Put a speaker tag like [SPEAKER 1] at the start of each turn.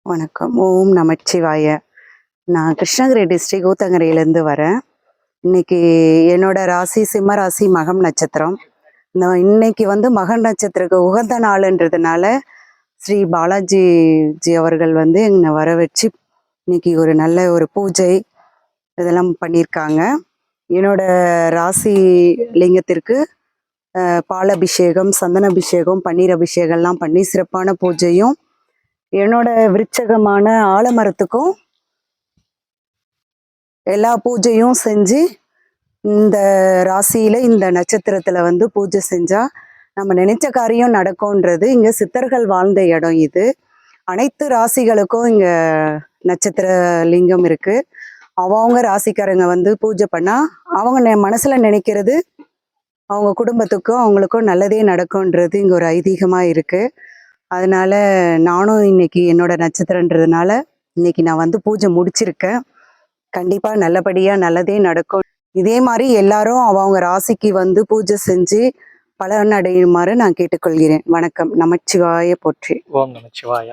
[SPEAKER 1] வணக்கம். ஓம் நமச்சிவாய. நான் கிருஷ்ணகிரி டிஸ்ட்ரிக்ட் ஊத்தங்கரையிலேருந்து வரேன். இன்னைக்கு என்னோட ராசி சிம்ம ராசி மகம் நட்சத்திரம். இன்னைக்கு மகம் நட்சத்திரக்கு உகந்த நாளுன்றதுனால ஸ்ரீ பாலாஜி ஜி அவர்கள் என்னை வர வச்சு இன்னைக்கு ஒரு நல்ல ஒரு பூஜை இதெல்லாம் பண்ணியிருக்காங்க. என்னோட ராசி லிங்கத்திற்கு பால் அபிஷேகம், சந்தன அபிஷேகம், பன்னீர் அபிஷேகம்லாம் பண்ணி சிறப்பான பூஜையும், என்னோட விருட்சகமான ஆலமரத்துக்கும் எல்லா பூஜையும் செஞ்சு இந்த ராசியில இந்த நட்சத்திரத்துல பூஜை செஞ்சா நம்ம நினைச்ச காரியம் நடக்கும்ன்றது இங்க சித்தர்கள் வாழ்ந்த இடம் இது. அனைத்து ராசிகளுக்கும் இங்க நட்சத்திர லிங்கம் இருக்கு. அவங்க ராசிக்காரங்க பூஜை பண்ணா அவங்க மனசுல நினைக்கிறது அவங்க குடும்பத்துக்கும் அவங்களுக்கும் நல்லதே நடக்கும்ன்றது இங்க ஒரு ஐதீகமா இருக்கு. அதனால நானும் இன்னைக்கு என்னோட நட்சத்திரன்றதுனால இன்னைக்கு நான் பூஜை முடிச்சிருக்கேன். கண்டிப்பா நல்லபடியா நல்லதே நடக்கும். இதே மாதிரி எல்லாரும் அவங்க ராசிக்கு பூஜை செஞ்சு பலன் அடையுமாறு நான் கேட்டுக்கொள்கிறேன். வணக்கம். நமச்சிவாய போற்றி.
[SPEAKER 2] ஓம் நமச்சிவாய.